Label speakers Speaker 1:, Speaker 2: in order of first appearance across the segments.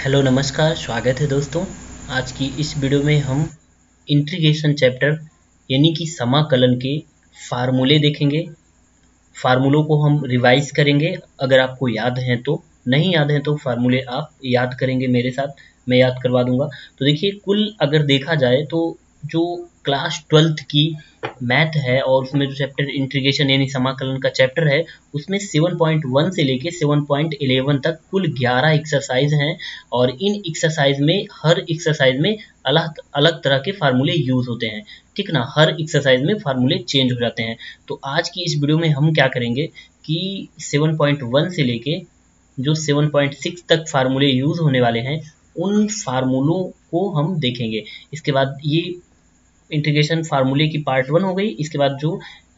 Speaker 1: Hello नमस्कार, स्वागत है दोस्तों। आज की इस वीडियो में हम इंटीग्रेशन चैप्टर यानी कि समाकलन के फार्मूले देखेंगे। फार्मूलों को हम रिवाइज करेंगे, अगर आपको याद हैं तो। नहीं याद हैं तो फार्मूले आप याद करेंगे मेरे साथ, मैं याद करवा दूंगा। तो देखिए, कुल अगर देखा जाए तो जो क्लास 12th की मैथ है और उसमें जो चैप्टर इंटीग्रेशन यानी समाकलन का चैप्टर है, उसमें 7.1 से लेके 7.11 तक कुल 11 एक्सरसाइज हैं। और इन एक्सरसाइज में हर एक्सरसाइज में अलग अलग तरह के फार्मूले यूज होते हैं, ठीक ना। हर एक्सरसाइज में फार्मूले चेंज हो जाते हैं। तो आज की इस वीडियो में हम क्या करेंगे कि 7.1 से लेके जो 7.6 तक फार्मूले यूज होने वाले हैं, उन फार्मूलों को हम देखेंगे। इसके बाद ये इंटीग्रेशन फार्मूले की पार्ट 1 हो गई। इसके बाद जो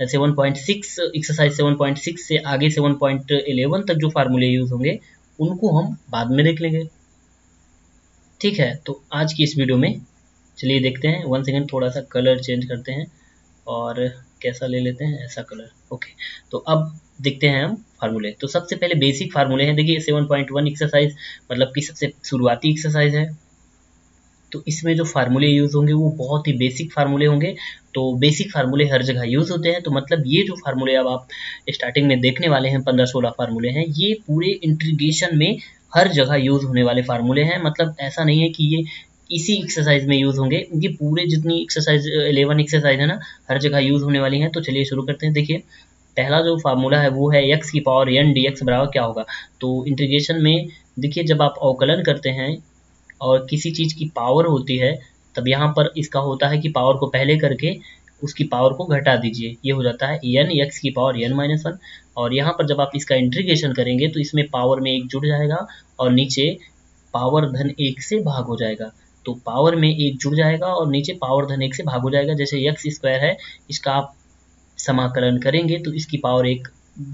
Speaker 1: 7.6 एक्सरसाइज 7.6 से आगे 7.11 तक जो फार्मूले यूज होंगे, उनको हम बाद में देख लेंगे, ठीक है। तो आज की इस वीडियो में चलिए देखते हैं। वन सेकेंड, थोड़ा सा कलर चेंज करते हैं और कैसा ले लेते हैं, ऐसा कलर। ओके, तो अब देखते हैं हम फार्मूले। तो सबसे पहले बेसिक फार्मूले हैं। देखिए 7.1 एक्सरसाइज मतलब कि सबसे शुरुआती एक्सरसाइज है, तो इसमें जो फार्मूले यूज होंगे वो बहुत ही बेसिक फार्मूले होंगे। तो बेसिक फार्मूले हर जगह यूज होते हैं, तो मतलब ये जो फार्मूले अब आप स्टार्टिंग में देखने वाले हैं, 15-16 फार्मूले हैं, ये पूरे इंटीग्रेशन में हर जगह यूज होने वाले फार्मूले हैं। मतलब ऐसा नहीं है कि ये इसी एक्सरसाइज में यूज होंगे, ये पूरे जितनी एक्सरसाइज 11 एक्सरसाइज है ना, हर जगह यूज होने वाली हैं। तो चलिए शुरू करते हैं। देखिए, पहला जो फार्मूला है वो है x की पावर n dx बराबर क्या होगा। तो इंटीग्रेशन में देखिए, जब आप अवकलन करते हैं और किसी चीज की पावर होती है, तब यहाँ पर इसका होता है कि पावर को पहले करके उसकी पावर को घटा दीजिए, ये हो जाता है n x की पावर n-1। और यहाँ पर जब आप इसका इंटीग्रेशन करेंगे तो इसमें पावर में एक जुड़ जाएगा और नीचे पावर धन 1 से भाग हो जाएगा। तो पावर में एक जुड़ जाएगा और नीचे पावर धन 1 से भाग हो जाएगा। जैसे एक्स स्क्वायर है, इसका आप समाकलन करेंगे तो इसकी पावर 1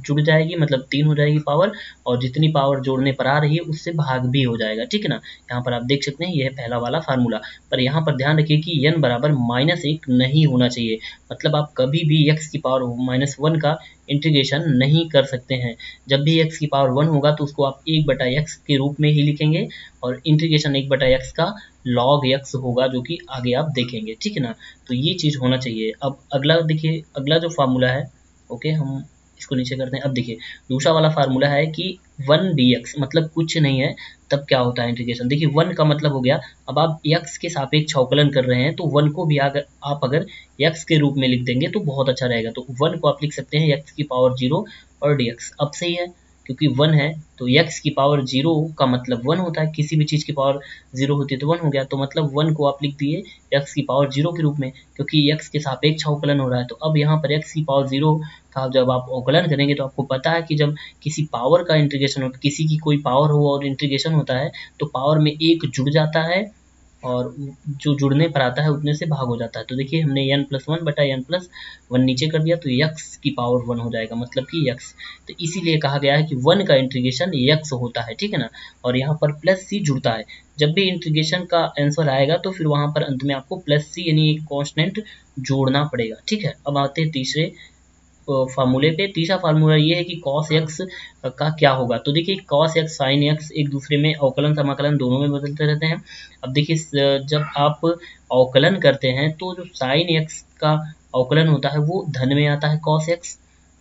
Speaker 1: जुड़ जाएगी, मतलब 3 हो जाएगी पावर, और जितनी पावर जोड़ने पर आ रही है उससे भाग भी हो जाएगा, ठीक है ना। यहाँ पर आप देख सकते हैं, यह है पहला वाला फार्मूला। पर यहाँ पर ध्यान रखिए कि n बराबर -1 नहीं होना चाहिए। मतलब आप कभी भी x की पावर -1 का इंटीग्रेशन नहीं कर सकते हैं। जब भी x की पावर 1 होगा तो उसको आप 1/x के रूप में ही लिखेंगे, और इंटीग्रेशन 1/x का log x होगा, जो कि आगे आप देखेंगे, ठीक है ना। तो ये चीज होना चाहिए। अब अगला देखिए, अगला जो फार्मूला है, ओके, हम इसको नीचे करते हैं। अब देखिए, दूसरा वाला फार्मूला है कि 1 dx मतलब कुछ नहीं है, तब क्या होता है इंटीग्रेशन। देखिए 1 का मतलब हो गया, अब आप x के सापेक्ष अवकलन कर रहे हैं तो 1 को भी आप अगर x के रूप में लिख देंगे तो बहुत अच्छा रहेगा। तो 1 को आप लिख सकते हैं x की पावर 0 और dx। अब सही है, क्योंकि 1 है तो x की पावर 0 का मतलब 1 होता है। किसी भी चीज की पावर 0 होती है तो 1 हो गया। तो मतलब 1 को आप लिख दिए x की पावर 0 के रूप में, क्योंकि x के सापेक्ष अवकलन हो रहा है। तो अब यहाँ पर x की पावर 0 का जब आप अवकलन करेंगे तो आपको पता है कि जब किसी पावर का इंटीग्रेशन हो, किसी की कोई पावर हो और इंटीग्रेशन होता है, तो पावर में एक जुड़ जाता है और जो जुड़ने पर आता है उतने से भाग हो जाता है। तो देखिए, हमने n+1/n+1 नीचे कर दिया तो x की पावर 1 हो जाएगा, मतलब कि x। तो इसीलिए कहा गया है कि 1 का इंटीग्रेशन x होता है, ठीक है ना। और यहाँ पर +c जुड़ता है। जब भी इंटीग्रेशन का आंसर आएगा तो फिर वहां पर अंत में आपको +c यानी एक कांस्टेंट जोड़ना पड़ेगा, ठीक है। अब आते हैं तीसरे फार्मूले पे। तीसरा फार्मूला ये है कि cos x का क्या होगा। तो देखिए, cos x sin x एक दूसरे में अवकलन समाकलन दोनों में बदलते रहते हैं। अब देखिए, जब आप अवकलन करते हैं तो जो sin x का अवकलन होता है वो धन में आता है cos x,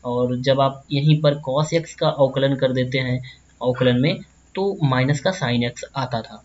Speaker 1: और जब आप यहीं पर cos x का अवकलन कर देते हैं अवकलन में, तो माइनस का sin x आता था,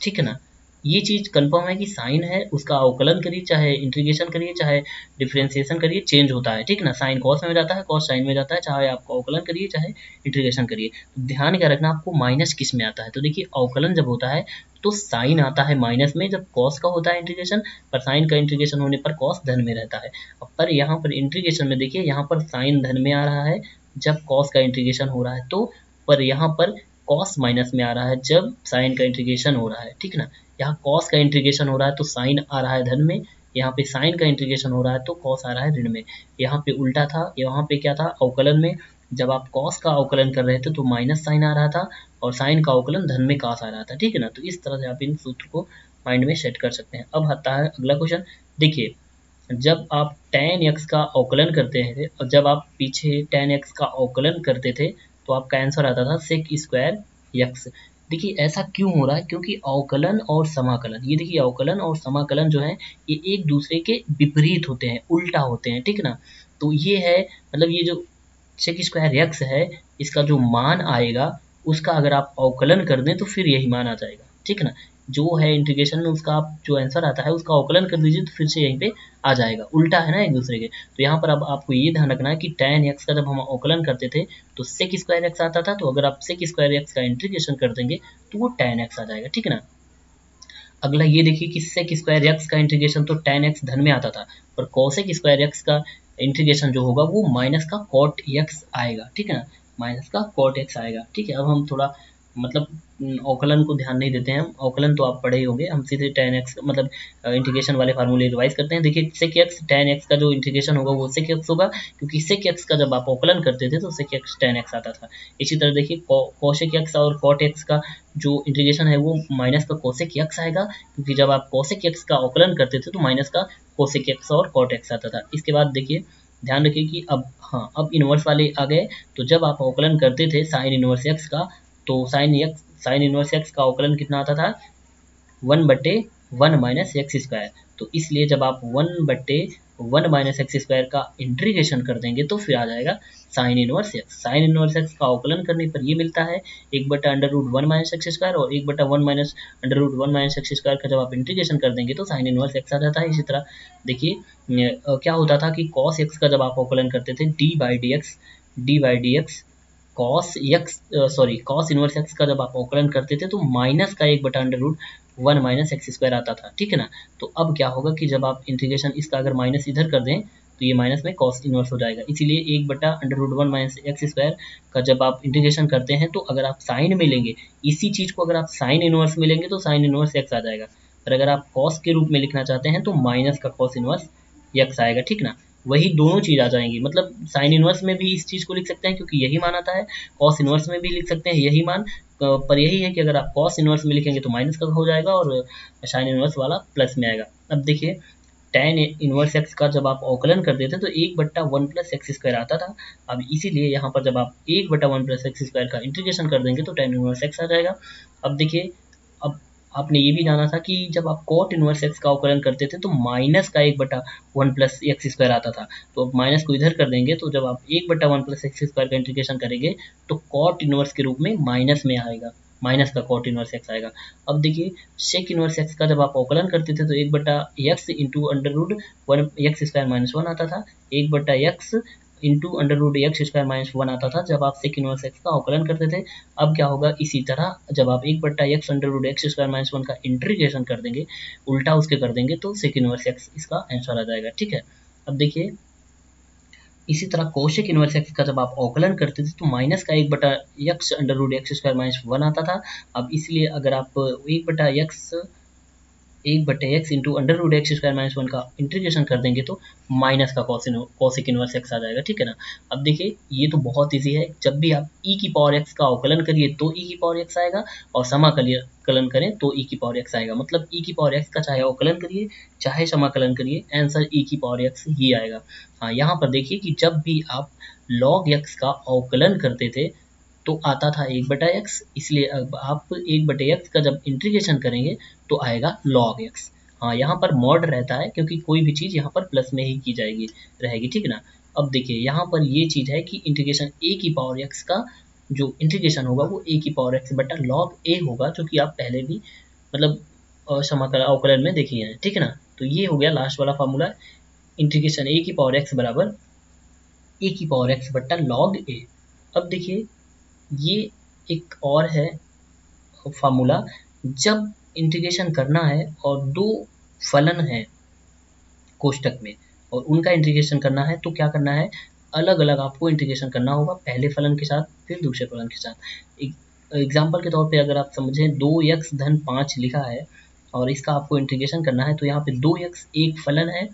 Speaker 1: ठीक है ना। ये चीज कंफर्म है कि साइन है, उसका अवकलन करिए, चाहे इंटीग्रेशन करिए, चाहे डिफरेंशिएशन करिए, चेंज होता है, ठीक है ना। साइन कॉस में जाता है, कॉस साइन में जाता है, चाहे आप अवकलन करिए चाहे इंटीग्रेशन करिए। तो ध्यान क्या रखना, आपको माइनस किस में आता है। तो देखिए, अवकलन जब होता है तो साइन आता है माइनस में जब कॉस का होता है इंटीग्रेशन, पर साइन का इंटीग्रेशन होने पर कॉस धन में रहता है। अब पर यहाँ पर इंटीग्रेशन में देखिए, यहाँ पर साइन धन में आ रहा है जब कॉस का इंटीग्रेशन हो रहा है, तो पर यहाँ पर कॉस माइनस में आ रहा है जब साइन का इंटीग्रेशन हो रहा है, ठीक है ना। यहाँ कॉस का इंटीग्रेशन हो रहा है तो साइन आ रहा है धन में, यहाँ पे साइन का इंटीग्रेशन हो रहा है तो कॉस आ रहा है ऋण में। यहाँ पे उल्टा था, यहाँ पे क्या था, अवकलन में जब आप कॉस का अवकलन कर रहे थे तो माइनस साइन आ रहा था, और साइन का अवकलन धन में कॉस आ रहा था, ठीक है ना। तो इस तरह से आप इन सूत्र को माइंड में सेट कर सकते हैं। अब आता है अगला क्वेश्चन। देखिए, जब आप tan x का अवकलन करते थे और जब आप पीछे tan x का अवकलन करते थे तो आपका आंसर आता था sec स्क्वायर x। देखिए ऐसा क्यों हो रहा है, क्योंकि अवकलन और समाकलन, ये देखिए अवकलन और समाकलन जो है ये एक दूसरे के विपरीत होते हैं, उल्टा होते हैं, ठीक ना। तो ये है मतलब ये जो सेक स्क्वायर एक्स है, इसका जो मान आएगा उसका अगर आप अवकलन कर दें तो फिर यही मान आ जाएगा, ठीक ना। जो है इंटीग्रेशन में उसका आप जो आंसर आता है उसका अवकलन कर दीजिए तो फिर से यहीं पे आ जाएगा, उल्टा है ना एक दूसरे के। तो यहाँ पर अब आपको ये ध्यान रखना है कि tan x का जब हम अवकलन करते थे तो सेक स्क्वायर एक्स आता था, तो अगर आप सेक स्क्वायर एक्स का इंटीग्रेशन कर देंगे तो वो tan x आ जाएगा, ठीक है ना। अगला ये देखिए कि सेक स्क्वायर एक्स का इंटीग्रेशन तो tan x धन में आता था, और कोसेक स्क्वायर एक्स का इंटीग्रेशन जो होगा वो माइनस का कॉट एक्स आएगा, ठीक है ना, माइनस का कॉट एक्स आएगा, ठीक है। अब हम थोड़ा मतलब अवकलन को ध्यान नहीं देते हैं, हम अवकलन तो आप पढ़े ही होंगे, हम सीधे tan x मतलब इंटीग्रेशन वाले फार्मूले रिवाइज करते हैं। देखिए सेक एक्स tan x का जो इंटीग्रेशन होगा वो सेक एक्स होगा, क्योंकि सेक एक्स का जब आप अवकलन करते थे तो सेक एक्स tan x आता था। इसी तरह देखिए कोसेक एक्स और कॉट एक्स का जो इंटीग्रेशन है वो माइनस का कोसेक एक्स आएगा, क्योंकि जब आप कोसेक एक्स का अवकलन करते थे तो माइनस का कोसेक एक्स और कॉट एक्स आता था। इसके बाद देखिए ध्यान रखिए कि अब हाँ अब इनवर्स वाले आ गए, तो जब आप अवकलन करते थे साइन इनवर्स एक्स का, तो साइन इनवर्स एक्स का अवकलन कितना आता था, 1/1 माइनस एक्स स्क्वायर। तो इसलिए जब आप 1/1 माइनस एक्स स्क्वायर का इंटीग्रेशन कर देंगे तो फिर आ जाएगा sine inverse x. Sine inverse x का अवकलन करने पर ये मिलता है 1/√1 माइनस एक्स स्क्वायर, और 1/1 माइनस √1 माइनस एक्स स्क्वायर का जब आप इंटीग्रेशन कर देंगे तो साइन इनवर्स एक्स आ जाता है। इसी तरह देखिए क्या होता था कि कॉस एक्स का जब आप अवकलन करते थे D by D x cos inverse x का जब आप अवकलन करते थे तो माइनस का 1/√1 माइनस एक्स स्क्वायर आता था, ठीक है ना। तो अब क्या होगा कि जब आप इंटीग्रेशन इसका अगर माइनस इधर कर दें तो ये माइनस में कॉस इनवर्स हो जाएगा, इसीलिए 1/√1 माइनस एक्स स्क्वायर का जब आप इंटीग्रेशन करते हैं तो अगर आप साइन में लेंगे, इसी चीज को अगर आप साइन इनवर्स में लेंगे तो साइन इनवर्स एक्स आ जाएगा, और अगर आप कॉस के रूप में लिखना चाहते हैं तो माइनस का कॉस इनवर्स एक्स आएगा, ठीक ना। वही दोनों चीज आ जाएंगी, मतलब साइन इनवर्स में भी इस चीज को लिख सकते हैं क्योंकि यही मान आता है, कॉस इनवर्स में भी लिख सकते हैं यही मान, पर यही है कि अगर आप कॉस इनवर्स में लिखेंगे तो माइनस का हो जाएगा और साइन इनवर्स वाला प्लस में आएगा। अब देखिए tan इनवर्स एक्स का जब आप अवकलन करते थे तो 1/1 प्लस एक्स स्क्वायर आता था, अब इसीलिए यहाँ पर जब आप 1/1 प्लस एक्स स्क्वायर का इंटीग्रेशन कर देंगे तो tan इनवर्स एक्स आ जाएगा। अब देखिए अब आपने ये भी जाना था कि जब आप कॉट इनवर्स एक्स का अवकलन करते थे तो माइनस का 1/1 प्लस एक्स स्क्वायर आता था, तो अब माइनस को इधर कर देंगे तो जब आप 1/1 प्लस एक्स स्क्वायर का इंटीग्रेशन करेंगे तो कॉट इनवर्स के रूप में माइनस में आएगा, माइनस का कॉट इनवर्स एक्स आएगा। अब देखिए सेक इनवर्स एक्स का जब आप अवकलन करते थे तो 1/x into √1 x square minus 1 आता था, 1/x into √x square minus 1 आता था जब आप सेक इनवर्स एक्स का अवकलन करते थे। अब क्या होगा, इसी तरह जब आप 1/x √x स्क्वायर माइनस 1 का इंटीग्रेशन कर देंगे, उल्टा उसके कर देंगे तो सेक इनवर्स एक्स इसका आंसर आ जाएगा, ठीक है। अब देखिए इसी तरह कोशेक इनवर्स एक्स का जब आप अवकलन करते थे तो माइनस का 1/x √x स्क्वायर माइनस 1 आता था, अब इसलिए अगर आप 1/x into √x square minus 1 का इंटीग्रेशन कर देंगे तो माइनस का कॉसिक इनवर्स एक्स आ जाएगा, ठीक है ना। अब देखिए ये तो बहुत ईजी है, जब भी आप e की पावर x का अवकलन करिए तो e की पावर x आएगा, और समाकलन करें तो e की पावर x आएगा, मतलब e की पावर x का चाहे अवकलन करिए चाहे समाकलन करिए आंसर e की पावर x ही आएगा। हाँ यहाँ पर देखिए कि जब भी आप log x का अवकलन करते थे तो आता था 1/x, इसलिए अब आप 1/x का जब इंटीग्रेशन करेंगे तो आएगा log x। हाँ यहाँ पर मॉड रहता है क्योंकि कोई भी चीज़ यहाँ पर प्लस में ही की जाएगी रहेगी, ठीक है ना। अब देखिए यहाँ पर ये चीज़ है कि इंटीग्रेशन a की पावर x का जो इंटीग्रेशन होगा वो a की पावर x बटा log a होगा, जो कि आप पहले भी मतलब समाकलन अवकलन में देखिए हैं, ठीक है ना। तो ये हो गया लास्ट वाला फार्मूला, इंटीग्रेशन a की पावर x बराबर a की पावर x बटा log a। अब देखिए ये एक और है फार्मूला, जब इंटीग्रेशन करना है और दो फलन है कोष्टक में और उनका इंटीग्रेशन करना है तो क्या करना है, अलग अलग आपको इंटीग्रेशन करना होगा, पहले फलन के साथ फिर दूसरे फलन के साथ। एग्जाम्पल के तौर पे अगर आप समझें 2x धन 5 लिखा है और इसका आपको इंटीग्रेशन करना है तो यहाँ पे 2x एक फलन है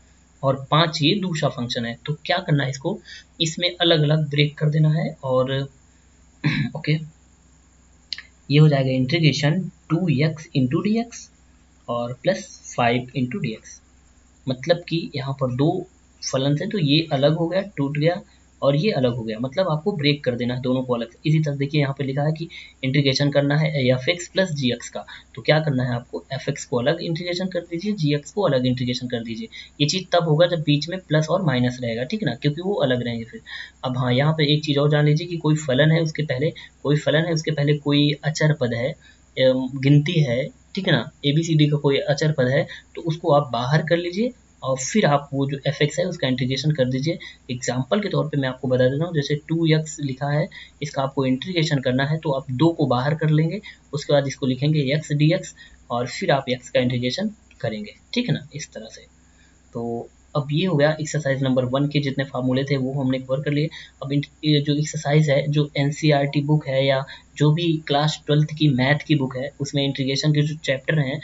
Speaker 1: और 5 ये दूसरा फंक्शन है, तो क्या करना है, इसको इसमें अलग अलग ब्रेक कर देना है और ओके ये हो जाएगा integration 2x into D x और प्लस 5 इंटू डी एक्स, मतलब कि यहाँ पर दो फलन थे तो ये अलग हो गया, टूट गया, और ये अलग हो गया, मतलब आपको ब्रेक कर देना है दोनों को अलग। इसी तरह देखिए यहाँ पे लिखा है कि इंटीग्रेशन करना है एफ एक्स प्लस जी एक्स का, तो क्या करना है आपको, एफ एक्स को अलग इंटीग्रेशन कर दीजिए, जी एक्स को अलग इंटीग्रेशन कर दीजिए। ये चीज़ तब होगा जब बीच में प्लस और माइनस रहेगा, ठीक ना, क्योंकि वो अलग रहेंगे फिर। अब हाँ, यहाँ पे एक चीज़ और जान लीजिए कि कोई फलन है उसके पहले कोई अचर पद है, गिनती है, ठीक है ना, ए बी सी डी का कोई अचर पद है, तो उसको आप बाहर कर लीजिए और फिर आप वो जो एफ एक्स है उसका इंटीग्रेशन कर दीजिए। एग्जाम्पल के तौर पे मैं आपको बता देता हूँ, जैसे 2x लिखा है, इसका आपको इंटीग्रेशन करना है तो आप 2 को बाहर कर लेंगे, उसके बाद इसको लिखेंगे x dx और फिर आप x का इंटीग्रेशन करेंगे, ठीक है ना, इस तरह से। तो अब ये हो गया एक्सरसाइज नंबर 1 के जितने फार्मूले थे वो हमने कवर कर लिए। अब ये जो एक्सरसाइज है, जो एनसीईआरटी बुक है या जो भी क्लास 12th की मैथ की बुक है, उसमें इंटीग्रेशन के जो चैप्टर हैं,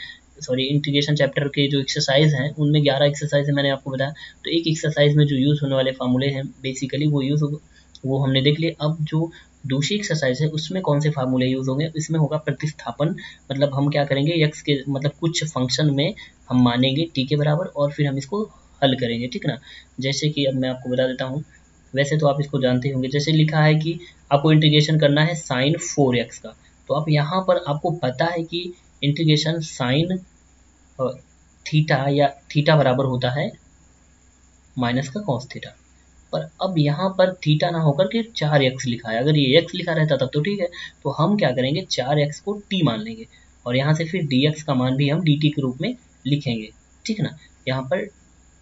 Speaker 1: इंटीग्रेशन चैप्टर के जो एक्सरसाइज हैं उनमें 11 एक्सरसाइज है, मैंने आपको बताया। तो एक एक्सरसाइज में जो यूज़ होने वाले फार्मूले हैं बेसिकली वो हमने देख लिए। अब जो दूसरी एक्सरसाइज है उसमें कौन से फार्मूले यूज़ होंगे, इसमें होगा प्रतिस्थापन। मतलब हम क्या करेंगे, x के मतलब कुछ फंक्शन में हम मानेंगे t के बराबर और फिर हम इसको हल करेंगे, ठीक ना। जैसे कि अब मैं आपको बता देता हूँ, वैसे तो आप इसको जानते होंगे, जैसे लिखा है कि आपको इंटीग्रेशन करना है साइन 4x का, तो आप यहाँ पर आपको पता है कि इंटीग्रेशन साइन थीटा या थीटा बराबर होता है माइनस का कॉस थीटा। पर अब यहाँ पर थीटा ना होकर के 4x लिखा है, अगर ये x लिखा रहता तब तो ठीक है। तो हम क्या करेंगे, 4x को t मान लेंगे और यहाँ से फिर dx का मान भी हम dt के रूप में लिखेंगे, ठीक है ना। यहाँ पर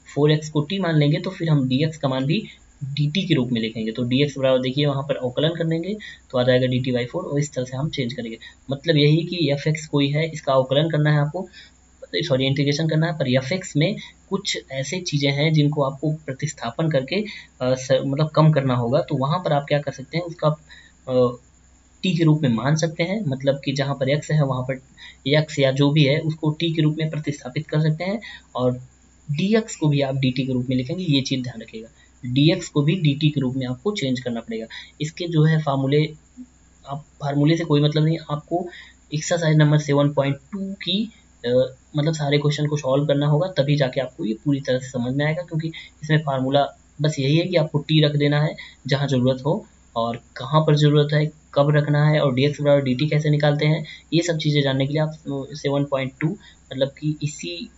Speaker 1: 4x को t मान लेंगे तो फिर हम dx का मान भी dt के रूप में लिखेंगे। तो dx बराबर देखिए वहाँ पर अवकलन कर देंगे तो आ जाएगा dt/4 और इस तरह से हम चेंज करेंगे। मतलब यही कि fx कोई है, इसका अवकलन करना है आपको, इंटीग्रेशन करना है, पर एफ में कुछ ऐसे चीज़ें हैं जिनको आपको प्रतिस्थापन करके मतलब कम करना होगा। तो वहाँ पर आप क्या कर सकते हैं, उसका टी के रूप में मान सकते हैं, मतलब कि जहाँ पर x है वहाँ पर x या जो भी है उसको t के रूप में प्रतिस्थापित कर सकते हैं और dx को भी आप dt के रूप में लिखेंगे। ये चीज़ ध्यान रखिएगा, dx को भी dt के रूप में आपको चेंज करना पड़ेगा। इसके जो है फार्मूले से कोई मतलब नहीं, आपको एक्सरसाइज नंबर 7.2 की मतलब सारे क्वेश्चन को सॉल्व करना होगा, तभी जाके आपको ये पूरी तरह से समझ में आएगा। क्योंकि इसमें फार्मूला बस यही है कि आपको टी रख देना है जहाँ ज़रूरत हो और कहाँ पर ज़रूरत है, कब रखना है और dx बराबर dt कैसे निकालते हैं, ये सब चीज़ें जानने के लिए आप 7.2 मतलब कि इसी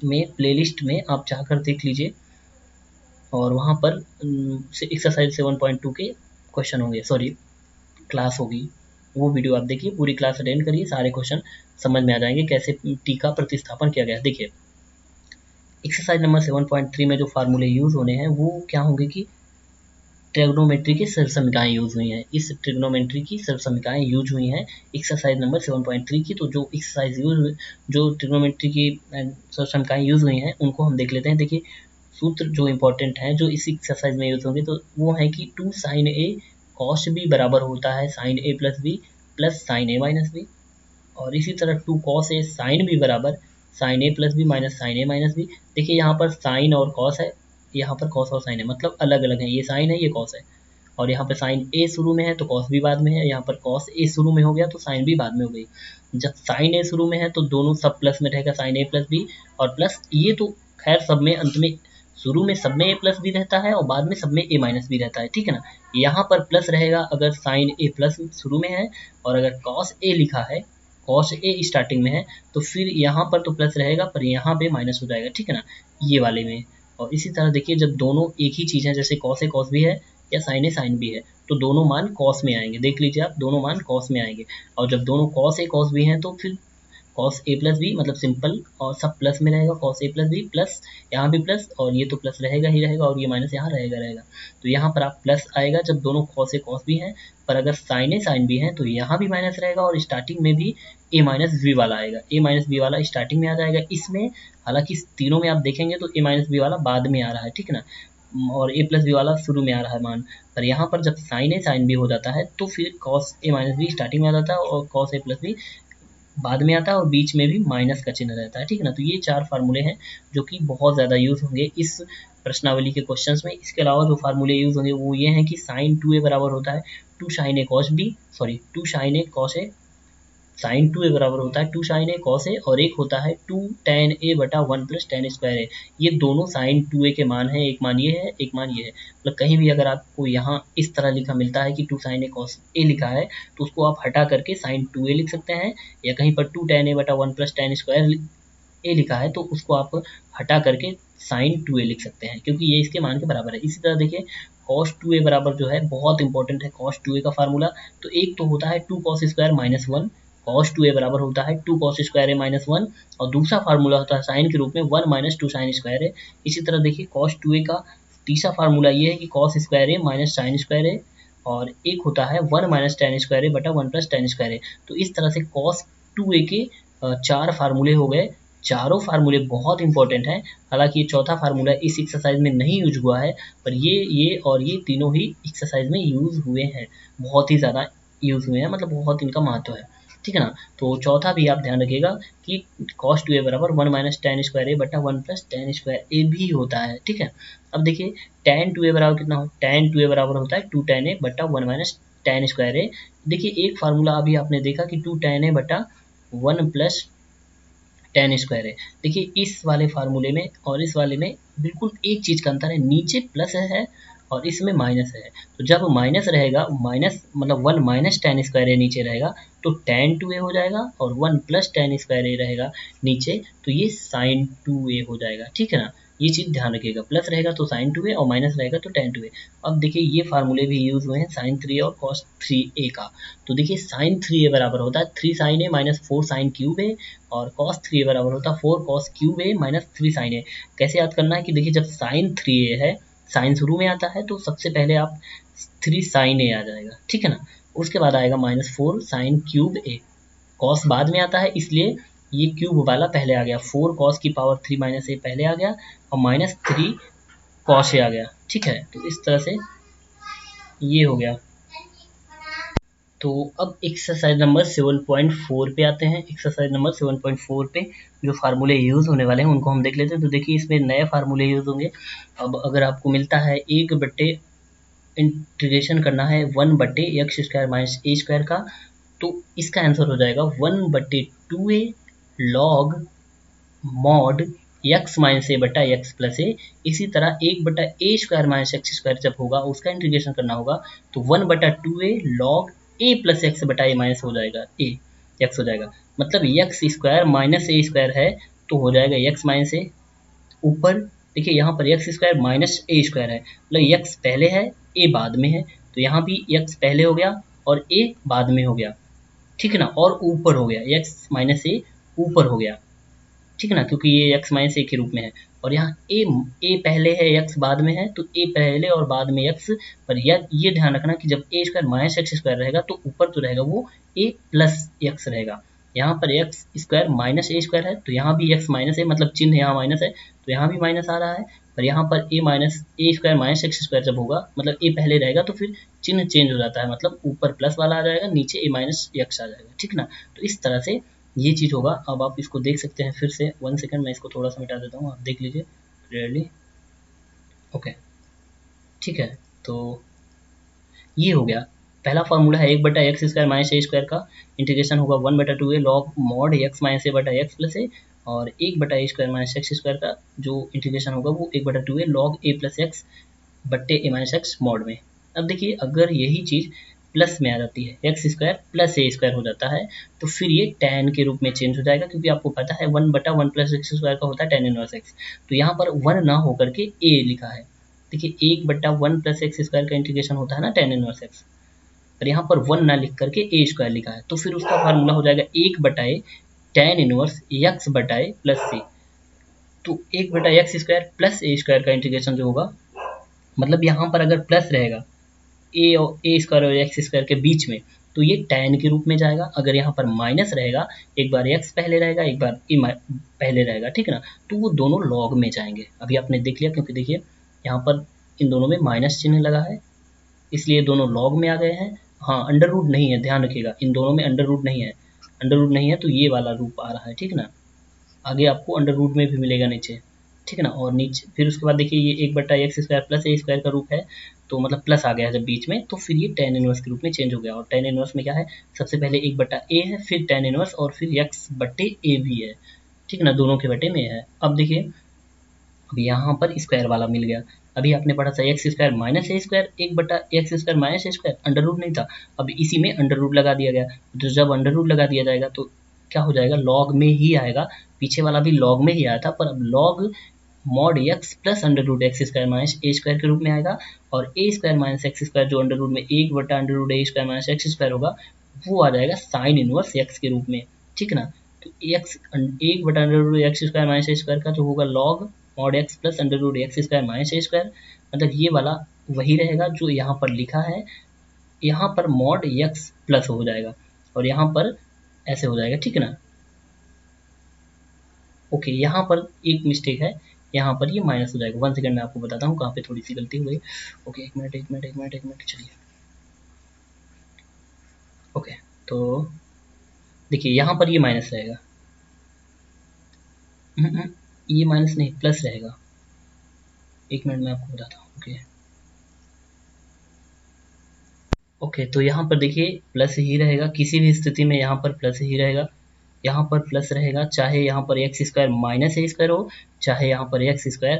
Speaker 1: में प्लेलिस्ट में आप जाकर देख लीजिए और वहाँ पर एक्सरसाइज 7.2 के क्वेश्चन होंगे, क्लास होगी, वो वीडियो आप देखिए, पूरी क्लास अटेंड करिए, सारे क्वेश्चन समझ में आ जाएंगे कैसे टी का प्रतिस्थापन किया गया है। देखिए एक्सरसाइज नंबर 7.3 में जो फार्मूले यूज होने हैं वो क्या होंगे कि ट्रिग्नोमेट्री की सर्वसमीकाएं यूज हुई हैं, इस ट्रिग्नोमेट्री की सर्वसमीकाएं यूज हुई हैं एक्सरसाइज नंबर 7.3 की। तो जो एक्सरसाइज जो ट्रिग्नोमेट्री की सर्वसमीकाएं यूज हुई हैं उनको हम देख लेते हैं। देखिए सूत्र जो इंपॉर्टेंट हैं जो इस एक्सरसाइज में यूज होंगे तो वो है कि 2 sin a cos b बराबर होता है sin a plus B plus sin a minus B, और इसी तरह 2 cos a sin b बराबर sin a plus B minus sin a minus B. देखिए यहाँ पर sin और cos है, यहाँ पर cos और sin है, मतलब अलग अलग है, ये sin है ये cos है, और यहाँ पर sin a शुरू में है तो cos b बाद में है, यहाँ पर cos a शुरू में हो गया तो sin b बाद में हो गई। जब sin a शुरू में है तो दोनों सब प्लस में रहेगा, sin a प्लस b और प्लस ये तो खैर सब में अंत में शुरू में सब में a प्लस बी रहता है और बाद में सब में a माइनस बी रहता है, ठीक है ना। यहाँ पर प्लस रहेगा अगर साइन a प्लस शुरू में है, और अगर cos a लिखा है, cos a स्टार्टिंग में है तो फिर यहाँ पर तो प्लस रहेगा पर यहाँ पे माइनस हो जाएगा, ठीक है ना, ये वाले में। और इसी तरह देखिए जब दोनों एक ही चीज़ है, जैसे cos a cos b है या sin a sin b है, तो दोनों मान cos में आएंगे, देख लीजिए आप, दोनों मान cos में आएंगे। और जब दोनों cos a cos b हैं तो फिर cos a प्लस बी मतलब सिंपल और सब प्लस में रहेगा, cos a plus B plus यहाँ भी प्लस और ये तो प्लस रहेगा ही रहेगा और ये माइनस यहाँ रहेगा। तो यहाँ पर आप प्लस आएगा जब दोनों cos a cos b हैं, पर अगर sin a sin b है तो यहाँ भी माइनस रहेगा और स्टार्टिंग में भी a माइनस बी वाला आएगा, a माइनस बी वाला स्टार्टिंग में आ जाएगा इसमें। हालांकि तीनों में आप देखेंगे तो a माइनस बी वाला बाद में आ रहा है, ठीक है ना, और a प्लस बी वाला शुरू में आ रहा है मान। पर यहाँ पर जब sin a sin b हो जाता है तो फिर cos a minus be starting में आ जाता है और cos a प्लस बी बाद में आता है और बीच में भी माइनस का चिन्ह रहता है, ठीक है ना। तो ये 4 फार्मूले हैं जो कि बहुत ज़्यादा यूज होंगे इस प्रश्नावली के क्वेश्चंस में। इसके अलावा जो फार्मूले यूज होंगे वो ये हैं कि sin 2a बराबर होता है 2 sin a cos b, 2 sin a cos a sine 2a बराबर होता है 2 साइन ए कॉस ए, और एक होता है 2 tan a बटा 1 प्लस tan स्क्वायर ए। ये दोनों साइन 2a के मान है, एक मान ये है, एक मान ये है। मतलब कहीं भी अगर आपको यहाँ इस तरह लिखा मिलता है कि 2 साइन ए कॉस ए लिखा है, तो उसको आप हटा करके साइन 2a लिख सकते हैं, या कहीं पर 2 tan a बटा 1 प्लस tan स्क्वायर ए लिखा है तो उसको आप हटा करके साइन 2a लिख सकते हैं, क्योंकि ये इसके मान के बराबर है। इसी तरह देखिए cos 2a बराबर जो है बहुत इंपॉर्टेंट है cos 2a का फार्मूला। तो एक तो होता है 2 cos square minus 1, cos 2a बराबर होता है 2 cos स्क्वायर ए माइनस 1, और दूसरा फार्मूला होता है साइन के रूप में 1 माइनस 2 साइन स्क्वायर ए। इसी तरह देखिए cos 2a का तीसरा फार्मूला ये है कि cos स्क्वायर ए माइनस साइन स्क्वायर ए, और एक होता है 1 माइनस tan स्क्वायर ए बटा 1 प्लस tan स्क्वायर ए। तो इस तरह से cos 2a के 4 फार्मूले हो गए। चारों फार्मूले बहुत इंपॉर्टेंट हैं। हालांकि ये चौथा फार्मूला इस एक्सरसाइज में नहीं यूज हुआ है, पर ये और ये तीनों ही एक्सरसाइज में यूज हुए हैं, बहुत ही ज़्यादा यूज हुए हैं, मतलब बहुत इनका महत्व है, ठीक है ना। तो चौथा भी आप ध्यान रखिएगा कि cos 2a बराबर 1 माइनस tan स्क्वायर ए बटा 1 प्लस tan स्क्वायर ए भी होता है, ठीक है। अब देखिए tan 2a बराबर कितना हो, tan 2a बराबर होता है 2 tan a बटा 1 माइनस tan स्क्वायर ए। देखिए एक फार्मूला अभी आपने देखा कि 2 tan a बटा 1 प्लस tan स्क्वायर है। देखिए इस वाले फार्मूले में और इस वाले में बिल्कुल एक चीज़ का अंतर है, नीचे प्लस है और इसमें माइनस है। तो जब माइनस रहेगा, माइनस मतलब 1 माइनस tan स्क्वायर ए नीचे रहेगा तो tan 2a हो जाएगा, और 1 प्लस tan स्क्वायर ए रहेगा नीचे तो ये sin 2a हो जाएगा, ठीक है ना। ये चीज़ ध्यान रखिएगा, प्लस रहेगा तो sin 2a और माइनस रहेगा तो tan 2a। अब देखिए ये फार्मूले भी यूज हुए हैं sin 3a और cos 3a का। तो देखिए sin 3a बराबर होता है 3 sin a minus 4 sin cube a, और cos 3a बराबर होता है 4 cos cube a minus 3 sin a। कैसे याद करना है कि देखिए जब sin 3a है, साइन शुरू में आता है तो सबसे पहले आप 3 sin a आ जाएगा, ठीक है ना। उसके बाद आएगा minus 4 sin cube a, cos बाद में आता है इसलिए ये क्यूब वाला पहले आ गया, 4 cos की पावर 3 माइनस ए पहले आ गया, और माइनस 3 cos ए आ गया, ठीक है। तो इस तरह से ये हो गया। तो अब एक्सरसाइज नंबर 7.4 पे आते हैं। एक्सरसाइज नंबर 7.4 पे जो फार्मूले यूज़ होने वाले हैं उनको हम देख लेते हैं। तो देखिए इसमें नए फार्मूले यूज़ होंगे। अब अगर आपको मिलता है 1 बटे इंटीग्रेशन करना है 1 बटे X square minus A square का, तो इसका आंसर हो जाएगा 1 बटे 2a log mod X minus A बटा एक्स प्लस ए। इसी तरह 1 बटा A square minus X square जब होगा उसका इंटीग्रेशन करना होगा तो 1 बटा 2a लॉग ए प्लस एक्स बटा ए माइनस हो जाएगा ए एक्स हो जाएगा। मतलब x square minus A square है तो हो जाएगा एक्स माइनस ए। ऊपर देखिए यहाँ पर x square minus A square है, मतलब एक्स पहले है ए बाद में है, तो यहाँ भी एक्स पहले हो गया और ए बाद में हो गया, ठीक है ना। और ऊपर हो गया एक्स माइनस ए ऊपर हो गया, ठीक है ना, क्योंकि ये एक्स माइनस ए के रूप में है। और यहाँ ए पहले है एक्स बाद में है, तो ए पहले और बाद में एक्स। पर ये ध्यान रखना कि जब ए स्क्वायर माइनस एक्स स्क्वायर रहेगा तो ऊपर तो रहेगा वो ए प्लस एक्स रहेगा। यहाँ पर x square minus A square है तो यहाँ भी एक्स माइनस है, मतलब चिन्ह यहाँ माइनस है तो यहाँ भी माइनस आ रहा है। पर यहाँ पर ए minus A square minus X square जब होगा, मतलब ए पहले रहेगा तो फिर चिन्ह चेंज हो जाता है, मतलब ऊपर प्लस वाला आ जाएगा, नीचे ए माइनस एक्स आ जाएगा, ठीक है ना। तो इस तरह से ये चीज़ होगा। अब आप इसको देख सकते हैं फिर से 1 सेकंड, मैं इसको थोड़ा सा मिटा देता हूँ, आप देख लीजिए क्लियरली। ओके, ठीक है। तो ये हो गया पहला फार्मूला है 1 बटा X square minus A square का इंटीग्रेशन होगा 1 बटा 2a log mod X minus A बटा एक्स प्लस ए, और 1 बटा A square minus X square का जो इंटीग्रेशन होगा वो 1 बटा 2a लॉग ए प्लस एक्स बट्टे ए माइनस एक्स मॉड में। अब देखिए अगर यही चीज़ प्लस में आ जाती है, एक्स स्क्वायर प्लस ए स्क्वायर हो जाता है, तो फिर ये tan के रूप में चेंज हो जाएगा, क्योंकि आपको पता है 1 बटा 1 प्लस एक्स स्क्वायर का होता है tan इनवर्स एक्स। तो यहाँ पर 1 ना होकर के a लिखा है। देखिए 1 बटा 1 प्लस एक्स स्क्वायर का इंटीग्रेशन होता है ना tan इनवर्स एक्स, और यहाँ पर 1 ना लिख करके ए स्क्वायर लिखा है, तो फिर उसका फार्मूला हो जाएगा 1 बटाए tan इनवर्स एक्स बटाए प्लस सी। तो 1 बटा एक्स स्क्वायर प्लस ए स्क्वायर का इंटीग्रेशन जो होगा, मतलब यहाँ पर अगर प्लस रहेगा ए और ए स्क्वायर और एक्स स्क्वायर के बीच में तो ये tan के रूप में जाएगा। अगर यहाँ पर माइनस रहेगा, एक बार x पहले रहेगा एक बार ए पहले रहेगा, ठीक है ना, तो वो दोनों लॉग में जाएंगे। अभी आपने देख लिया, क्योंकि देखिए यहाँ पर इन दोनों में माइनस चिन्ह लगा है इसलिए दोनों लॉग में आ गए हैं। हाँ, अंडर रूट नहीं है, ध्यान रखिएगा इन दोनों में अंडर रूट नहीं है, अंडर रूट नहीं है तो ये वाला रूप आ रहा है, ठीक है ना। आगे आपको अंडर रूट में भी मिलेगा नीचे, ठीक है ना। और नीचे फिर उसके बाद देखिए ये 1/x² प्लस ए स्क्वायर का रूप है, तो मतलब प्लस आ गया जब बीच में, तो फिर ये tan इनवर्स के रूप में चेंज हो गया। और tan इनवर्स में क्या है, सबसे पहले 1/a है, फिर tan इनवर्स और फिर x/a भी है, ठीक है ना, दोनों के बटे में है। अब देखिए अब यहाँ पर स्क्वायर वाला मिल गया। अभी आपने पढ़ा था x² minus A square, 1/x² minus A square, under root नहीं था, अब इसी में अंडर रूट लगा दिया गया। तो जब अंडर रूट लगा दिया जाएगा तो क्या हो जाएगा, लॉग में ही आएगा। पीछे वाला भी लॉग में ही आया था, पर अब log mod x plus under root x² minus A square के रूप में आएगा। और A square minus X square जो अंडर रूट में 1/√a² माइनस एक्स स्क्वायर होगा, वो आ जाएगा साइन इनवर्स x के रूप में, ठीक है ना। तो x 1/√x² minus A square का जो होगा लॉग मॉड x प्लस अंडर√x² माइनस ए स्क्वायर, मतलब ये वाला वही रहेगा जो यहाँ पर लिखा है। यहाँ पर मॉड x प्लस हो जाएगा और यहाँ पर ऐसे हो जाएगा, ठीक है ना। ओके, यहाँ पर एक मिस्टेक है, यहाँ पर ये माइनस हो जाएगा। 1 सेकंड में आपको बताता हूँ कहाँ पे थोड़ी सी गलती हो गई। ओके, एक मिनट चलिए। ओके, तो देखिए यहाँ पर ये माइनस रहेगा, ये माइनस नहीं प्लस रहेगा। 1 मिनट में आपको बताता हूँ। ओके, तो यहाँ पर देखिए प्लस ही रहेगा, किसी भी स्थिति में यहाँ पर प्लस ही रहेगा। यहाँ पर प्लस रहेगा, चाहे यहाँ पर x² माइनस ए स्क्वायर हो, चाहे यहाँ पर x²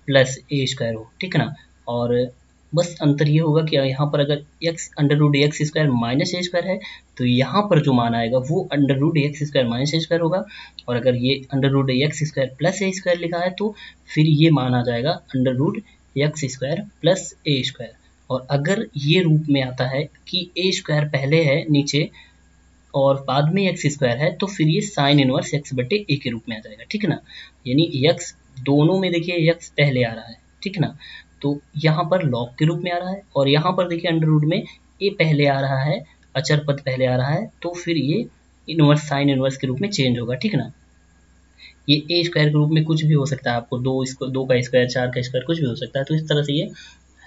Speaker 1: प्लस ए स्क्वायर हो, ठीक है ना। और बस अंतर ये होगा कि यहाँ पर अगर x√x² माइनस ए स्क्वायर है, तो यहाँ पर जो मान आएगा वो x² माइनस ए स्क्वायर होगा। और अगर ये x² प्लस ए स्क्वायर लिखा है, तो फिर ये मान आ जाएगा x² प्लस ए स्क्वायर। और अगर ये रूप में आता है कि ए स्क्वायर पहले है नीचे और बाद में x² है, तो फिर ये साइन इनवर्स x/a के रूप में आ जाएगा, ठीक है ना। यानी x दोनों में देखिए x पहले आ रहा है, ठीक है ना। तो यहाँ पर लॉग के रूप में आ रहा है और यहाँ पर देखिए अंडर रूट में a पहले आ रहा है, अचर पद पहले आ रहा है, तो फिर ये इनवर्स साइन इनवर्स के रूप में चेंज होगा, ठीक है ना। ये ए स्क्वायर के रूप में कुछ भी हो सकता है, आपको 2 का स्क्वायर 4 का स्क्वायर कुछ भी हो सकता है। तो इस तरह से ये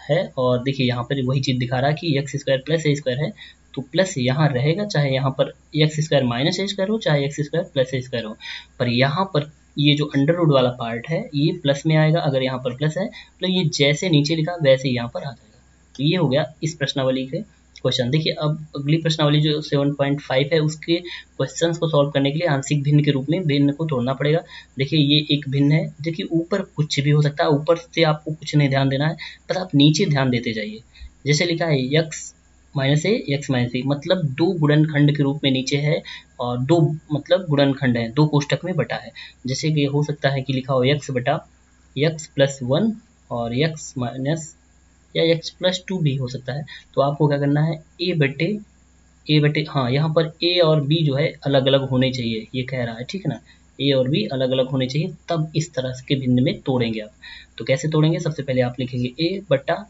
Speaker 1: है। और देखिए यहाँ पर वही चीज़ दिखा रहा है कि x² प्लस ए स्क्वायर है, तो प्लस यहाँ रहेगा, चाहे यहाँ पर x² माइनस ए स्क्वायर हो, चाहे x² प्लस ए स्क्वायर हो। पर यहाँ पर ये जो अंडर रूट वाला पार्ट है ये प्लस में आएगा। अगर यहाँ पर प्लस है तो ये जैसे नीचे लिखा वैसे यहाँ पर आ जाएगा। तो ये हो गया इस प्रश्नावली के क्वेश्चन। देखिए अब अगली प्रश्नावली जो 7.5 है, उसके क्वेश्चंस को सॉल्व करने के लिए आंशिक भिन्न के रूप में भिन्न को तोड़ना पड़ेगा। देखिए ये एक भिन्न है, देखिए ऊपर कुछ भी हो सकता है, ऊपर से आपको कुछ नहीं ध्यान देना है, बस आप नीचे ध्यान देते जाइए। जैसे लिखा है x minus A x minus B, मतलब दो गुणनखंड के रूप में नीचे है और दो मतलब गुणनखंड है, दो कोष्टक में बटा है। जैसे कि हो सकता है कि लिखा हो x/x+1 और x माइनस या x+2 भी हो सकता है। तो आपको क्या करना है, ए बटे हाँ, यहाँ पर ए और बी जो है अलग अलग होने चाहिए, ये कह रहा है, ठीक है ना। ए और बी अलग अलग होने चाहिए, तब इस तरह के भिन्न में तोड़ेंगे आप। तो कैसे तोड़ेंगे, सबसे पहले आप लिखेंगे ए बटा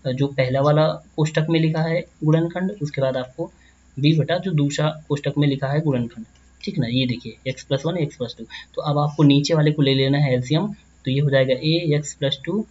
Speaker 1: जो पहला वाला कोष्टक में लिखा है गुणनखंड, उसके बाद आपको बी बटा जो दूसरा कोष्टक में लिखा है गुणनखंड, ठीक है ना। ये देखिए x+1 x+2, तो अब आपको नीचे वाले को ले लेना है एलसीएम। तो ये हो जाएगा a x+2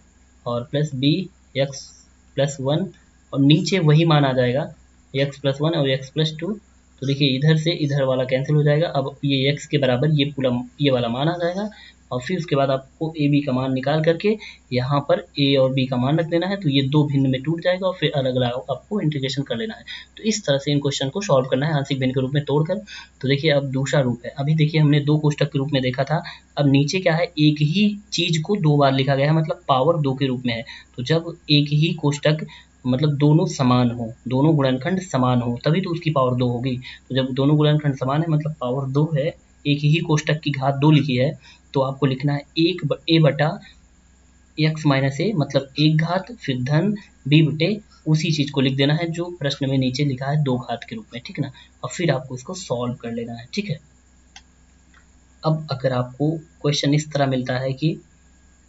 Speaker 1: और प्लस b x+1 और नीचे वही मान आ जाएगा x+1 और x+2। तो देखिए इधर से इधर वाला कैंसिल हो जाएगा। अब ये x के बराबर ये पूरा ये वाला मान आ जाएगा। और फिर उसके बाद आपको ए बी का मान निकाल करके यहाँ पर ए और बी का मान रख देना है, तो ये दो भिन्न में टूट जाएगा और फिर अलग अलग आपको इंटीग्रेशन कर लेना है। तो इस तरह से इन क्वेश्चन को सॉल्व करना है आंशिक भिन्न के रूप में तोड़कर। तो देखिए अब दूसरा रूप है, अभी देखिए हमने दो कोष्टक के रूप में देखा था, अब नीचे क्या है, एक ही चीज को दो बार लिखा गया है, मतलब पावर 2 के रूप में है। तो जब एक ही कोष्टक मतलब दोनों समान हो, दोनों गुणनखंड समान हो, तभी तो उसकी पावर 2 होगी। तो जब दोनों गुणनखंड समान है मतलब पावर 2 है, एक ही कोष्टक की घात 2 लिखी है, तो आपको लिखना है ए बटा x माइनस ए, मतलब एक घात, फिर धन b बटे उसी चीज को लिख देना है जो प्रश्न में नीचे लिखा है 2 घात के रूप में, ठीक है ना। और फिर आपको इसको सॉल्व कर लेना है, ठीक है। अब अगर आपको क्वेश्चन इस तरह मिलता है कि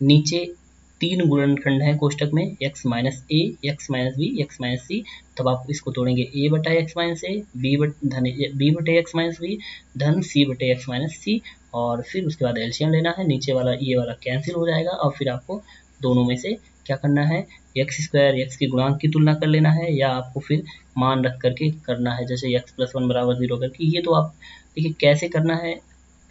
Speaker 1: नीचे 3 गुणनखंड हैं कोष्टक में x minus A, x minus B, x minus C, तब आप इसको तोड़ेंगे a बटा x माइनस ए, b बटे x माइनस बी, धन c बटे x माइनस सी। और फिर उसके बाद एलसीएम लेना है, नीचे वाला ये वाला कैंसिल हो जाएगा और फिर आपको दोनों में से क्या करना है, x² x के गुणांक की तुलना कर लेना है, या आपको फिर मान रख करके करना है, जैसे x+1 बराबर 0 करके। ये तो आप देखिए कैसे करना है,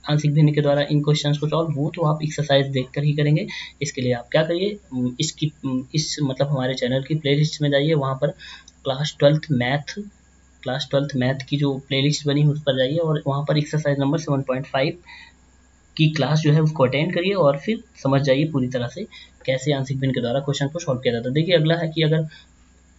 Speaker 1: आंशिक भिन्न के द्वारा इन क्वेश्चंस को सॉल्व, वो तो आप एक्सरसाइज देखकर ही करेंगे। इसके लिए आप क्या करिए, इस मतलब हमारे चैनल की प्लेलिस्ट में जाइए, वहाँ पर क्लास ट्वेल्थ मैथ की जो प्लेलिस्ट बनी है उस पर जाइए और वहाँ पर एक्सरसाइज नंबर 7.5 की क्लास जो है उसको अटेंड करिए और फिर समझ जाइए पूरी तरह से कैसे आंशिक भिन्न के द्वारा क्वेश्चन को सॉल्व किया जाता है। देखिए अगला है कि अगर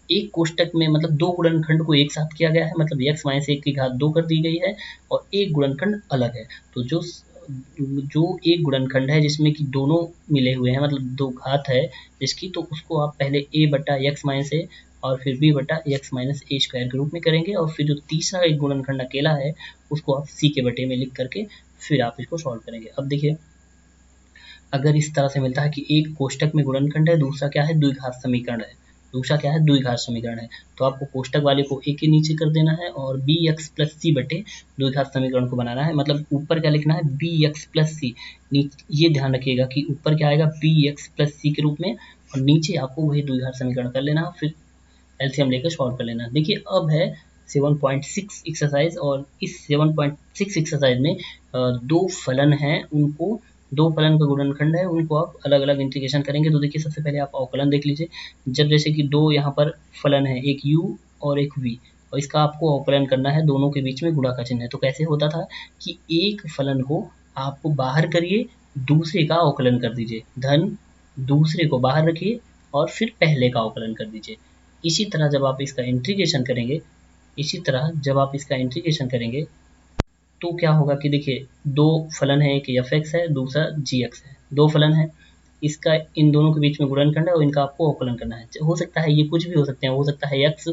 Speaker 1: एक कोष्टक में मतलब दो गुणनखंड को एक साथ किया गया है, मतलब x माइनस 1 की घात 2 कर दी गई है और एक गुणनखंड अलग है, तो जो एक गुणनखंड है जिसमें कि दोनों मिले हुए हैं, मतलब दो घात है जिसकी, तो उसको आप पहले a बटा एक्स माइनस ए और फिर b बटा एक्स माइनस ए स्क्वायर के रूप में करेंगे, और फिर जो तीसरा एक गुणनखंड अकेला है उसको आप c के बटे में लिख करके फिर आप इसको सॉल्व करेंगे। अब देखिए अगर इस तरह से मिलता है कि एक कोष्टक में गुणनखंड है, दूसरा क्या है, द्विघात समीकरण है, तो आपको कोष्टक वाले को a के नीचे कर देना है और बी एक्स प्लस सी बटे द्विघात समीकरण को बनाना है। मतलब ऊपर क्या लिखना है, बी एक्स प्लस सी, ये ध्यान रखिएगा कि ऊपर क्या आएगा, बी एक्स प्लस सी के रूप में, और नीचे आपको वही द्विघात समीकरण कर लेना, फिर एलसीएम लेकर सॉल्व कर लेना। देखिए अब है 7.6 एक्सरसाइज, और इस 7.6 एक्सरसाइज में दो फलन हैं, उनको दो फलन का गुणनखंड है, उनको आप अलग अलग इंटीग्रेशन करेंगे। तो देखिए सबसे पहले आप अवकलन देख लीजिए। जब जैसे कि दो यहाँ पर फलन है, एक u और एक v, और इसका आपको अवकलन करना है, दोनों के बीच में गुणा का चिन्ह है। तो कैसे होता था कि एक फलन को आप बाहर करिए, दूसरे का अवकलन कर दीजिए, धन दूसरे को बाहर रखिए और फिर पहले का अवकलन कर दीजिए। इसी तरह जब आप इसका इंटीग्रेशन करेंगे तो क्या होगा कि देखिए दो फलन है, एक एफ एक्स है, दूसरा जी एक्स है, दो फलन है, इसका इन दोनों के बीच में गुणनखंड है और इनका आपको अवकलन करना है। हो सकता है ये कुछ भी हो सकते हैं, हो सकता है एक्स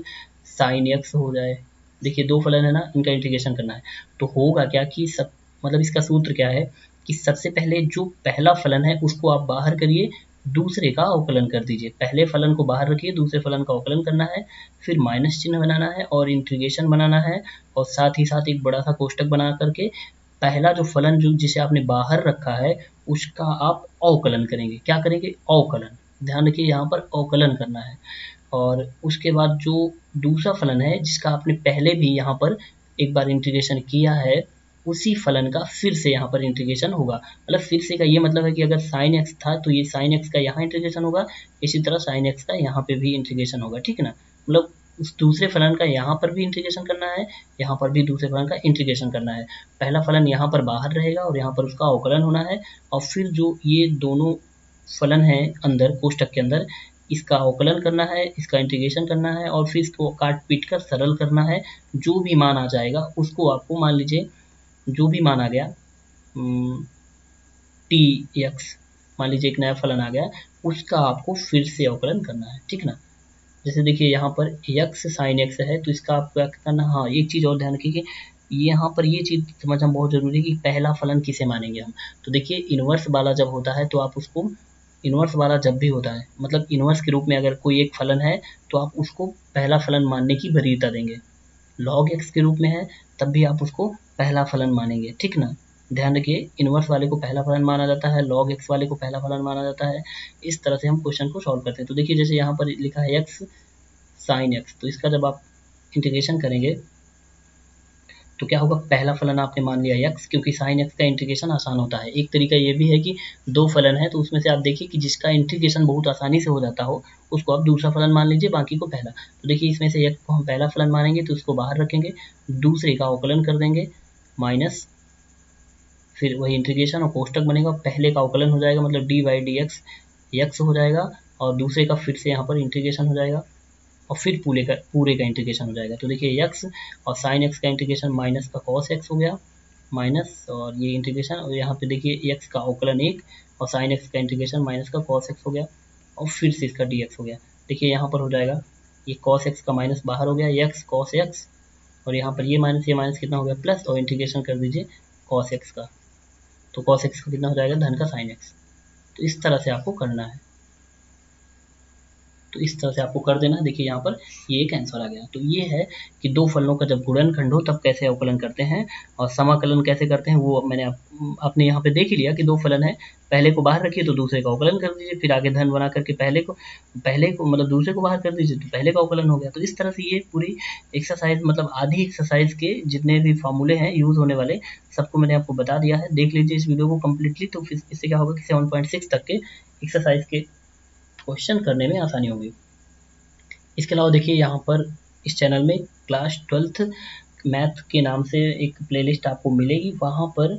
Speaker 1: साइन एक्स हो जाए। देखिए दो फलन है ना, इनका इंटीग्रेशन करना है, तो होगा क्या कि सब मतलब इसका सूत्र क्या है कि सबसे पहले जो पहला फलन है उसको आप बाहर करिए, दूसरे का अवकलन कर दीजिए। पहले फलन को बाहर रखिए, दूसरे फलन का अवकलन करना है, फिर माइनस चिन्ह बनाना है और इंटीग्रेशन बनाना है, और साथ ही साथ एक बड़ा सा कोष्टक बना करके पहला जो फलन जो जिसे आपने बाहर रखा है उसका आप अवकलन करेंगे। क्या करेंगे, अवकलन, ध्यान रखिए यहाँ पर अवकलन करना है। और उसके बाद जो दूसरा फलन है जिसका आपने पहले भी यहाँ पर एक बार इंटीग्रेशन किया है, उसी फलन का फिर से यहाँ पर इंटीग्रेशन होगा। मतलब फिर से का ये मतलब है कि अगर साइन एक्स था तो ये साइन एक्स का यहाँ इंटीग्रेशन होगा, इसी तरह साइन एक्स का यहाँ पे भी इंटीग्रेशन होगा, ठीक है ना। मतलब उस दूसरे फलन का यहाँ पर भी इंटीग्रेशन करना है, यहाँ पर भी दूसरे फलन का इंटीग्रेशन करना है। पहला फलन यहाँ पर बाहर रहेगा और यहाँ पर उसका अवकलन होना है, और फिर जो ये दोनों फलन है अंदर कोष्टक के अंदर, इसका अवकलन करना है, इसका इंटीग्रेशन करना है, और फिर इसको काट पीट कर सरल करना है। जो भी मान आ जाएगा उसको आपको, मान लीजिए जो भी मान आ गया टी एक्स, मान लीजिए एक नया फलन आ गया, उसका आपको फिर से अवकलन करना है, ठीक ना। जैसे देखिए यहाँ पर एक्स साइन एक्स है, तो इसका आपको क्या करना, हाँ एक चीज़ और ध्यान रखिए कि यहाँ पर ये चीज़ समझना बहुत जरूरी है कि पहला फलन किसे मानेंगे हम। तो देखिए इनवर्स वाला जब होता है तो आप उसको, इनवर्स वाला जब भी होता है मतलब इनवर्स के रूप में अगर कोई एक फलन है तो आप उसको पहला फलन मानने की वरीयता देंगे। लॉग एक्स के रूप में है तब भी आप उसको पहला फलन मानेंगे, ठीक ना। ध्यान रखिए इनवर्स वाले को पहला फलन माना जाता है, लॉग एक्स वाले को पहला फलन माना जाता है। इस तरह से हम क्वेश्चन को सॉल्व करते हैं। तो देखिए जैसे यहाँ पर लिखा है एक्स साइन एक्स, तो इसका जब आप इंटीग्रेशन करेंगे तो क्या होगा, पहला फलन आपने मान लिया एक्स, क्योंकि साइन एक्स का इंटीग्रेशन आसान होता है। एक तरीका ये भी है कि दो फलन है तो उसमें से आप देखिए कि जिसका इंटीग्रेशन बहुत आसानी से हो जाता हो उसको आप दूसरा फलन मान लीजिए, बाकी को पहला। तो देखिए इसमें से एक को हम पहला फलन मानेंगे तो उसको बाहर रखेंगे, दूसरे का अवकलन कर देंगे माइनस, फिर वही इंटीग्रेशन और कोष्टक बनेगा, पहले का अवकलन हो जाएगा मतलब D by D x x हो जाएगा, और दूसरे का फिर से यहाँ पर इंटीग्रेशन हो जाएगा और फिर पूरे का इंटीग्रेशन हो जाएगा। तो देखिए एक्स और साइन एक्स का इंटीग्रेशन माइनस का कॉस एक्स हो गया, माइनस और ये इंटीग्रेशन, और यहाँ पे देखिए एक्स का अवकलन 1 और साइन एक्स का इंटीग्रेशन माइनस का कॉस एक्स हो गया, और फिर से इसका डी एक्स हो गया। देखिए यहाँ पर हो जाएगा ये कॉस एक्स का माइनस बाहर हो गया, एक्स कॉस एक्स, और यहाँ पर ये माइनस कितना हो गया प्लस, और इंटीग्रेशन कर दीजिए कॉस एक्स का, तो कॉस एक्स का कितना हो जाएगा, धन का साइन एक्स। तो इस तरह से आपको करना है। तो इस तरह से आपको कर देना। देखिए यहाँ पर ये एक आंसर आ गया। तो ये है कि दो फलनों का जब गुणनखंड हो तब कैसे अवकलन करते हैं और समाकलन कैसे करते हैं, वो मैंने अपने यहाँ पे देख ही लिया कि दो फलन है, पहले को बाहर रखिए तो दूसरे का अवकलन कर दीजिए, फिर आगे धन बना करके पहले को मतलब दूसरे को बाहर कर दीजिए तो पहले का अवकलन हो गया। तो इस तरह से ये पूरी एक्सरसाइज मतलब आधी एक्सरसाइज के जितने भी फॉर्मूले हैं यूज होने वाले सबको मैंने आपको बता दिया है। देख लीजिए इस वीडियो को कम्प्लीटली, तो फिर इससे क्या होगा कि 7.6 तक के एक्सरसाइज के क्वेश्चन करने में आसानी होगी। इसके अलावा देखिए यहाँ पर इस चैनल में क्लास 12th मैथ के नाम से एक प्लेलिस्ट आपको मिलेगी। वहाँ पर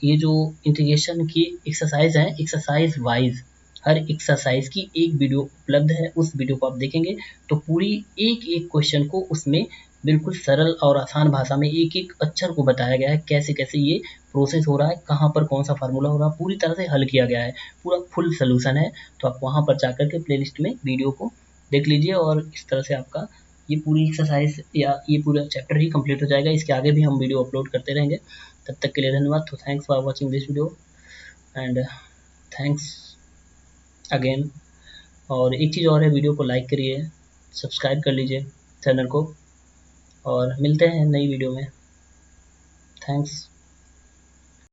Speaker 1: ये जो इंटीग्रेशन की एक्सरसाइज है, एक्सरसाइज वाइज हर एक्सरसाइज की एक वीडियो उपलब्ध है। उस वीडियो को आप देखेंगे तो पूरी एक एक क्वेश्चन को उसमें बिल्कुल सरल और आसान भाषा में एक एक अक्षर को बताया गया है, कैसे कैसे ये प्रोसेस हो रहा है, कहाँ पर कौन सा फार्मूला हो रहा है, पूरी तरह से हल किया गया है, पूरा फुल सोल्यूशन है। तो आप वहाँ पर जाकर के प्लेलिस्ट में वीडियो को देख लीजिए और इस तरह से आपका ये पूरी एक्सरसाइज या ये पूरा चैप्टर ही कंप्लीट हो जाएगा। इसके आगे भी हम वीडियो अपलोड करते रहेंगे। तब तक के लिए धन्यवाद। तो thanks for watching this video and thanks again. और एक चीज़ और है, वीडियो को लाइक करिए, सब्सक्राइब कर लीजिए चैनल को और मिलते हैं नई वीडियो में। थैंक्स।